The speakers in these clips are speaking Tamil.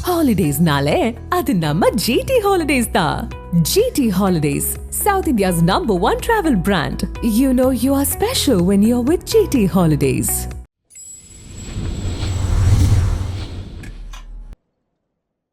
Holidays-nale, adu namma GT Holidays da. GT Holidays, South India's #1 travel brand. You know you are special when you're with GT Holidays.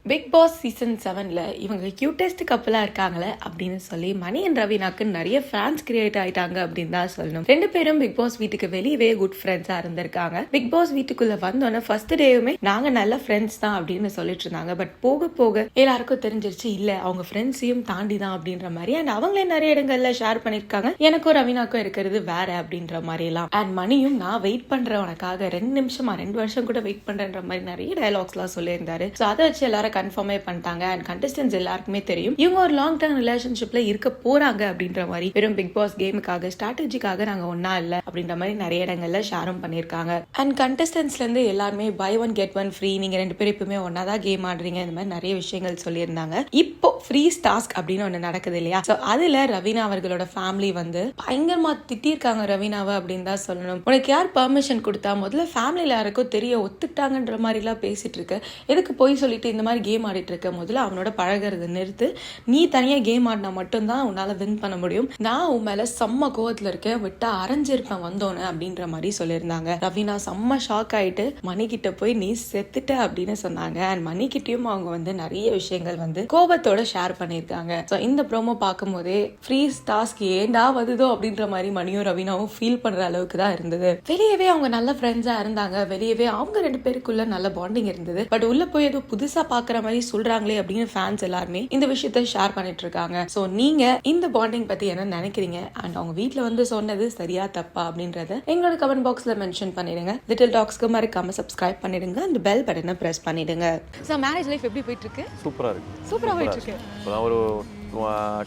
Bigg Boss season 7ல் இவங்க கியூட்டஸ்ட் கப்பலாக இருக்காங்களே அப்படின்னு சொல்லி மணி அண்ட் ரவீனாக்கு நிறைய ஃபேன்ஸ் கிரியேட் ஆயிட்டாங்க அப்படின்னு தான் சொல்லணும். ரெண்டு பேரும் பிக் பாஸ் வீட்டுக்கு வெளியவே குட் ஃப்ரெண்ட்ஸாக இருந்திருக்காங்க. பிக் பாஸ் வீட்டுக்குள்ள வந்தோன்னே ஃபர்ஸ்ட் டேவுமே நாங்க நல்ல ஃப்ரெண்ட்ஸ் தான் அப்படின்னு சொல்லிட்டு இருந்தாங்க. பட் போக போக எல்லாருக்கும் தெரிஞ்சிருச்சு இல்ல அவங்க ஃப்ரெண்ட்ஸையும் தாண்டி தான் அப்படின்ற மாதிரி. அண்ட் அவங்களே நிறைய இடங்கள்ல ஷேர் பண்ணிருக்காங்க எனக்கும் ரவீனாக்கும் இருக்கிறது வேற அப்படின்ற மாதிரி எல்லாம். அண்ட் மணியும் நான் வெயிட் பண்றேன் உனக்காக 2 நிமிஷமா 2 வருஷம் கூட வெயிட் பண்றேன்ற மாதிரி நிறைய டயலாக்ஸ் எல்லாம் சொல்லியிருந்தாரு. ஸோ அதை வச்சு எல்லாரும் கன்ஃபார்மே பண்ணிட்டாங்க. அண்ட் கண்டஸ்டன்ஸ் எல்லாருக்குமே தெரியும் இவங்க ஒரு லாங் டர்ம் ரிலேஷன்ஷிப்ல இருக்க போறாங்க அப்படின்ற மாதிரி. வெறும் பிக் பாஸ் கேமுக்காக ஸ்ட்ராட்டஜிக்காக நாங்க ஒன்னா இல்ல அப்படின்ற மாதிரி நிறைய இடங்கள்ல ஷேரும் பண்ணிருக்காங்க. அண்ட் கண்டஸ்டன்ஸ்ல இருந்து எல்லாருமே பை 1 get 1 ஃப்ரீ, நீங்க 2 பேரும் எப்பவுமே ஒன்னாதான் கேம் ஆடுறீங்க, இந்த மாதிரி நிறைய விஷயங்கள் சொல்லியிருந்தாங்க. இப்போ ஃப்ரீஸ் டாஸ்க் அப்படின்னு ஒண்ணு நடக்குது இல்லையா? ஸோ அதுல ரவீனா அவர்களோட ஃபேமிலி வந்து பயங்கரமா திட்டிருக்காங்க ரவீனாவை அப்படின்னு தான் சொல்லணும். உனக்கு யார் பெர்மிஷன் கொடுத்தா? முதல்ல ஃபேமிலியில யாருக்கும் தெரிய ஒத்துக்கிட்டாங்கன்ற மாதிரி எல்லாம் பேசிட்டு இருக்க, எதுக்கு போய் சொல்லிட்டு இந்த மாதிரி கேம் ஆடிட்டு இருக்க? முதல்ல அவனோட பழகிறது நிறுத்து. நீ தனியா கேம் ஆடினா மட்டும்தான் உன்னால வின் பண்ண முடியும். நான் உன் மேல செம்ம கோவத்துல இருக்கேன், விட்டா அரைஞ்சிருப்பேன் வந்தோன்னு அப்படின்ற மாதிரி சொல்லியிருந்தாங்க. ரவீனா செம்ம ஷாக் ஆயிட்டு மணி கிட்ட போய் நீ செத்துட்ட அப்படின்னு சொன்னாங்க. அண்ட் மணி கிட்டயும் அவங்க வந்து நிறைய விஷயங்கள் வந்து கோபத்தோட ஷேர் பண்ணியிருக்காங்க. ஸோ இந்த ப்ரோமோ பார்க்கும் போதே ஃப்ரீஸ் டாஸ்க் ஏண்டா வருதோ அப்படின்ற மாதிரி மணியும் ரவீனாவும் ஃபீல் பண்ற அளவுக்கு தான் இருந்தது. வெளியவே அவங்க நல்ல ஃப்ரெண்ட்ஸா இருந்தாங்க, வெளியவே அவங்க 2 பேருக்குள்ள நல்ல பாண்டிங் இருந்தது. பட் உள்ள போய் ஏதோ புதுசா பாக்குற மாதிரி சொல்றாங்களே அப்படின்னு ஃபேன்ஸ் எல்லாருமே இந்த விஷயத்த ஷேர் பண்ணிட்டு இருக்காங்க. சோ நீங்க இந்த பாண்டிங் பத்தி என்ன நினைக்கிறீங்க? அண்ட் அவங்க வீட்ல வந்து சொன்னது சரியா தப்பா அப்படின்றத எங்களோட கமெண்ட் பாக்ஸ்ல மென்ஷன் பண்ணிடுங்க. லிட்டில் டாக்ஸ்க்கு மறக்காம சப்ஸ்கிரைப் பண்ணிடுங்க, அந்த பெல் பட்டனை பிரஸ் பண்ணிடுங்க. சோ மேரேஜ் லைஃப் எப்படி போயிட்டு இருக்கு? சூப்பரா இருக்கு. சூப்பரா போயிட்டு இருக்கு. இப்போதான் ஒரு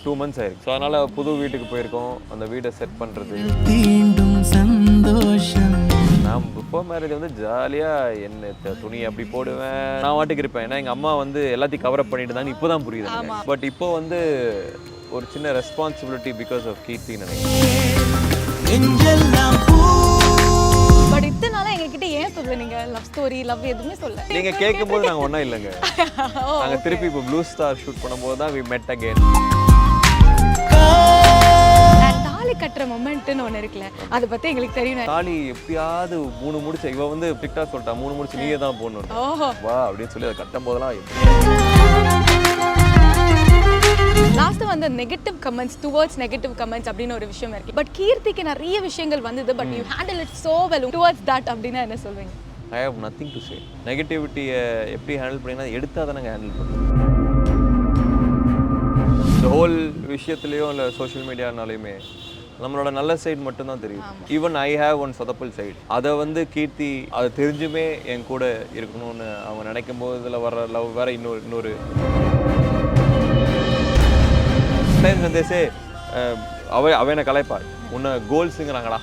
2 months ஆயிருக்கு. ஸோ அதனால புது வீட்டுக்கு போயிருக்கோம், அந்த வீடை செட் பண்றது. நான் பிஃபோர் மேரேஜ் வந்து ஜாலியாக என்ன துணி அப்படி போடுவேன், நான் வாட்டுக்கு இருப்பேன். ஏன்னா எங்கள் அம்மா வந்து எல்லாத்தையும் கவர் அப் பண்ணிட்டு இருந்தாங்க. இப்போ தான் புரியுது. பட் இப்போ வந்து ஒரு சின்ன responsibility because of Keerthi but இத்தனை நாளா எங்ககிட்ட ஏன் சொல்ல நீங்க லவ் ஸ்டோரி லவ் எதுவுமே சொல்ல? நீங்க கேட்கும்போது நாங்கள் ஒன்றா இல்லைங்க. நாங்கள் திருப்பி இப்போ ப்ளூ ஸ்டார் ஷூட் பண்ணும்போது தான் we met again. தாலி கட்டுற மொமெண்ட்னு ஒன்று இருக்குல்ல, அதை பத்தி எங்களுக்கு தெரியும். தாலி எப்படியாவது 3 முடிச்சு இவ வந்து டிக்டா சொல்லிட்டா 3 முடிச்சு நீயே தான் போடணும் வா அப்படின்னு சொல்லி அதை கட்டும் போதெல்லாம் லாஸ்ட் வந்து negative comments towards negative comments அப்படின்னு ஒரு விஷயம் இருக்கு. பட் கீர்த்திக்கு நிறைய விஷயங்கள் வந்தது, but you handle it so well towards that அப்படின்னா என்ன சொல்வீங்க? I have nothing to say. நெகட்டிவிட்டியை எப்படி ஹேண்டில் பண்ணிங்கன்னா எடுத்தா தான் நாங்கள் ஹேண்டில் பண்ணுவோம். இந்த ஹோல் விஷயத்துலையும் இல்லை சோஷியல் மீடியானாலையுமே நம்மளோட நல்ல சைடு மட்டும்தான் தெரியும். ஈவன் ஐ ஹேவ் ஒன் சொதப்பல் சைடு. அதை வந்து கீர்த்தி அதை தெரிஞ்சுமே என் கூட இருக்கணும்னு அவங்க நினைக்கும் போது இதில் வர லவ் வேற இன்னொரு சந்தேசே அவனை கலைப்பா உன்னை கோல்ஸுங்கிறாங்களா